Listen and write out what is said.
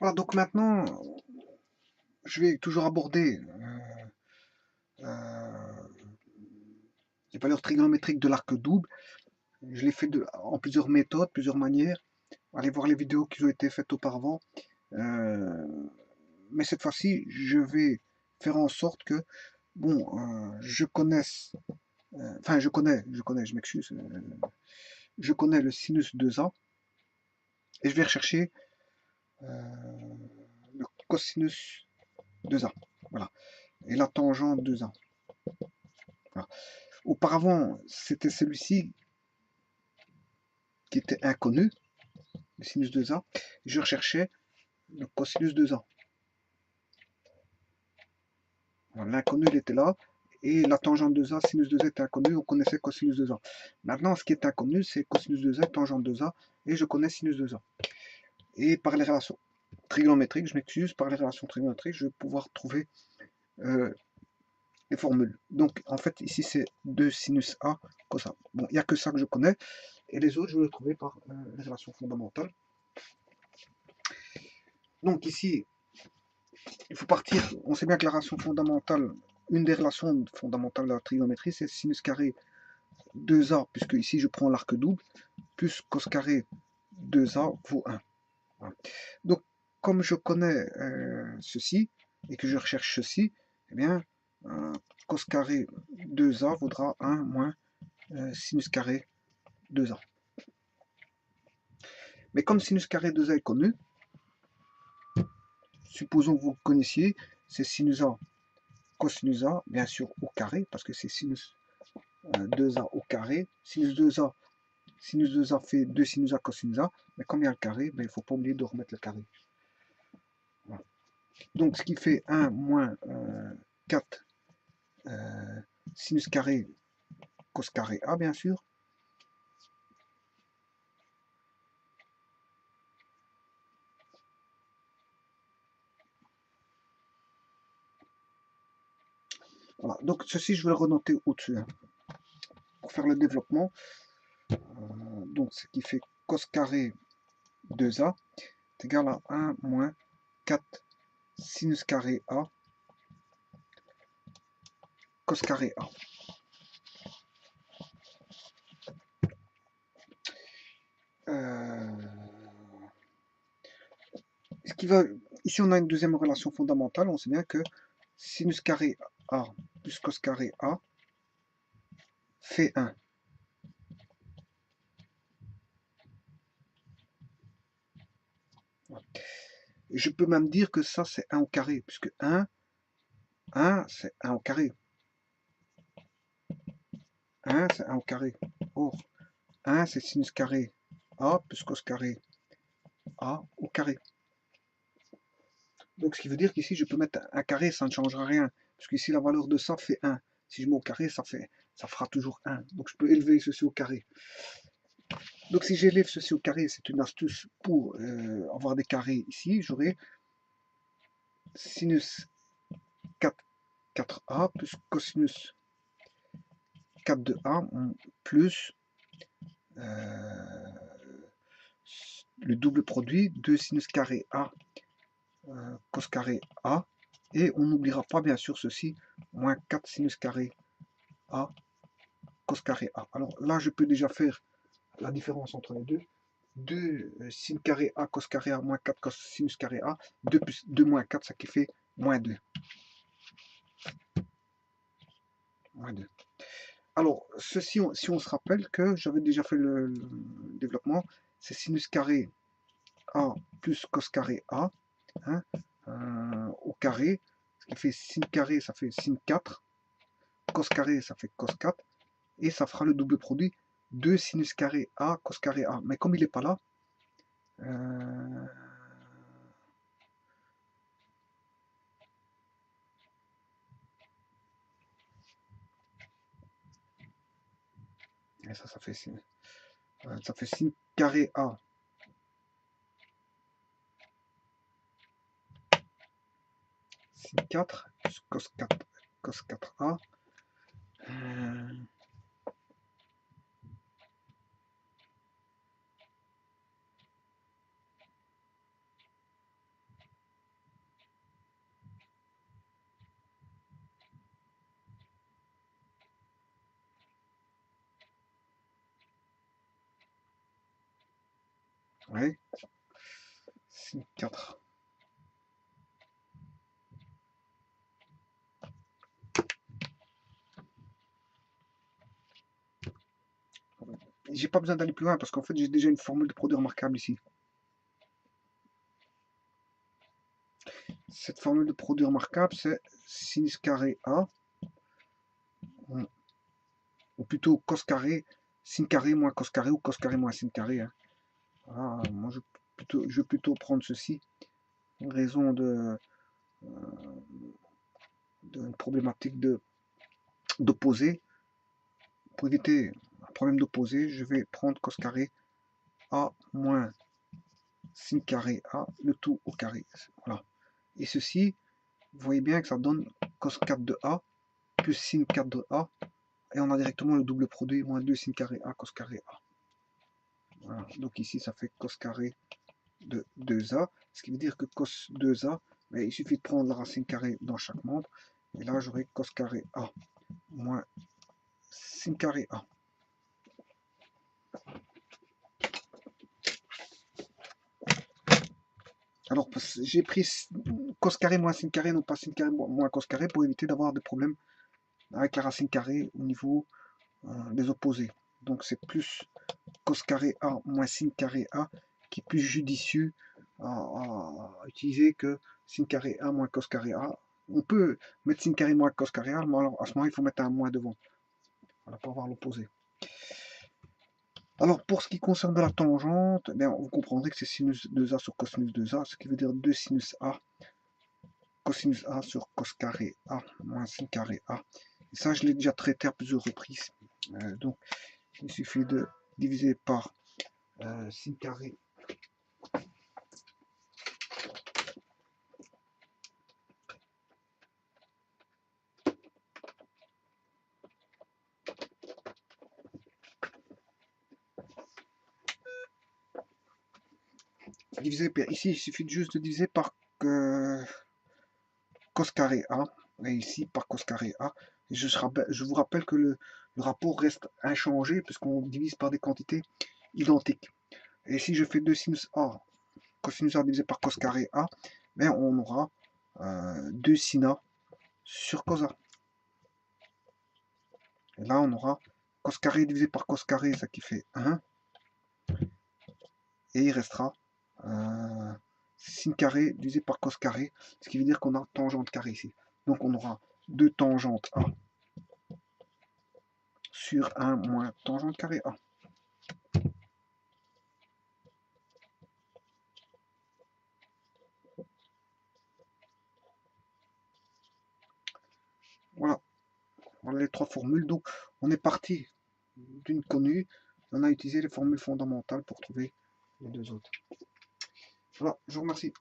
Voilà, donc maintenant, je vais toujours aborder les valeurs trigonométriques de l'arc double. Je l'ai fait en plusieurs méthodes, plusieurs manières. Allez voir les vidéos qui ont été faites auparavant. Mais cette fois-ci, je vais faire en sorte que, bon, je connaisse, enfin, je m'excuse, je connais le sinus 2A et je vais rechercher le cosinus 2A. Voilà. Et la tangente 2A. Voilà. Auparavant, c'était celui-ci qui était inconnu, le sinus 2A. Je recherchais le cosinus 2A. Voilà, l'inconnu, il était là. Et la tangente 2A, sinus 2A était inconnu, on connaissait cosinus 2A. Maintenant, ce qui est inconnu, c'est cosinus 2A, tangente 2A, et je connais sinus 2A. Et par les relations trigonométriques, je m'excuse, par les relations trigonométriques, je vais pouvoir trouver les formules. Donc, en fait, ici, c'est 2 sinus A, cos A. Bon, il n'y a que ça que je connais, et les autres, je vais les trouver par les relations fondamentales. Donc, ici, il faut partir, on sait bien que la relation fondamentale, une des relations fondamentales de la trigonométrie, c'est sinus carré 2A, puisque ici, je prends l'arc double, plus cos carré 2A vaut 1. Voilà. Donc, comme je connais ceci, et que je recherche ceci, eh bien, cos carré 2A vaudra 1 moins sinus carré 2A. Mais comme sinus carré 2A est connu, supposons que vous le connaissiez, c'est sinus A, cosinus A, bien sûr au carré, parce que c'est sinus 2A au carré. Sinus 2A fait 2 sinus A cosinus A, mais comme il y a le carré, ben, il ne faut pas oublier de remettre le carré. Voilà. Donc ce qui fait 1 moins 4 sinus carré cos carré A, bien sûr. Voilà. Donc ceci, je vais le renoter au-dessus, hein, pour faire le développement. Donc ce qui fait cos carré 2A est égal à 1 moins 4 sinus carré A cos carré A. Ce qui va, ici on a une deuxième relation fondamentale, on sait bien que sinus carré A plus cos carré A fait 1. Je peux même dire que ça c'est 1 au carré, puisque 1 c'est 1 au carré. 1 c'est 1 au carré. Or, 1 c'est sinus carré A plus cos carré A au carré. Donc ce qui veut dire qu'ici je peux mettre un carré, ça ne changera rien. Parce qu'ici la valeur de ça fait 1. Si je mets au carré, ça fera toujours 1. Donc je peux élever ceci au carré. Donc si j'élève ceci au carré, c'est une astuce pour avoir des carrés ici. J'aurai sinus 4A plus cosinus 4 de A plus le double produit de sinus carré A cos carré A. Et on n'oubliera pas bien sûr ceci, moins 4 sinus carré A cos carré A. Alors là, je peux déjà faire la différence entre les deux. 2 sin carré A cos carré A moins 4 cos sinus carré A. 2 plus 2 moins 4, ça qui fait moins 2. Moins 2. Alors, ceci, si on se rappelle que j'avais déjà fait le développement, c'est sinus carré A plus cos carré A, hein, au carré, ce qui fait sin carré, ça fait sin 4, cos carré, ça fait cos 4, et ça fera le double produit de sinus carré A cos carré A. Mais comme il n'est pas là, et ça fait sin carré A sin 4 plus cos 4A. Oui. Sin 4. J'ai pas besoin d'aller plus loin parce qu'en fait j'ai déjà une formule de produit remarquable ici. Cette formule de produit remarquable, c'est sinus carré A, ou plutôt cos carré, sin carré moins cos carré, ou cos carré moins sin carré. Hein. Voilà, moi je vais plutôt prendre ceci, en raison d'une problématique d'opposé. Pour éviter un problème d'opposé, je vais prendre cos carré A moins sin carré A, le tout au carré. Voilà. Et ceci, vous voyez bien que ça donne cos 4 de A plus sin 4 de A. Et on a directement le double produit, moins 2 sin carré A cos carré A. Voilà. Donc ici, ça fait cos carré de 2A. Ce qui veut dire que cos 2A, mais il suffit de prendre la racine carrée dans chaque membre. Et là, j'aurai cos carré A moins sin carré A. Alors, j'ai pris cos carré moins sin carré, non pas sin carré moins cos carré, pour éviter d'avoir des problèmes avec la racine carrée au niveau des opposés. Donc, c'est plus cos carré A moins sin carré A qui est plus judicieux à utiliser que sin carré A moins cos carré A. On peut mettre sin carré moins cos carré A, mais alors à ce moment, il faut mettre un moins devant. Voilà, pour avoir l'opposé. Alors, pour ce qui concerne la tangente, bien, vous comprendrez que c'est sinus 2A sur cosinus 2A, ce qui veut dire 2 sinus A, cosinus A sur cos carré A moins sin carré A. Et ça, je l'ai déjà traité à plusieurs reprises. Donc, il suffit de diviser par sin carré. Ici, il suffit juste de diviser par cos carré A, et ici par cos carré A. Et je vous rappelle que le rapport reste inchangé puisqu'on divise par des quantités identiques. Et si je fais 2 sinus A, cosinus A divisé par cos carré A, ben on aura 2 sin A sur cos A. Et là, on aura cos carré divisé par cos carré, ça qui fait 1. Et il restera sin carré divisé par cos carré, ce qui veut dire qu'on a tangente carré ici. Donc on aura 2 tangentes A sur 1 moins tangente carré A. Voilà. Voilà les trois formules. Donc on est parti d'une connue, on a utilisé les formules fondamentales pour trouver les deux autres. Voilà, je vous remercie.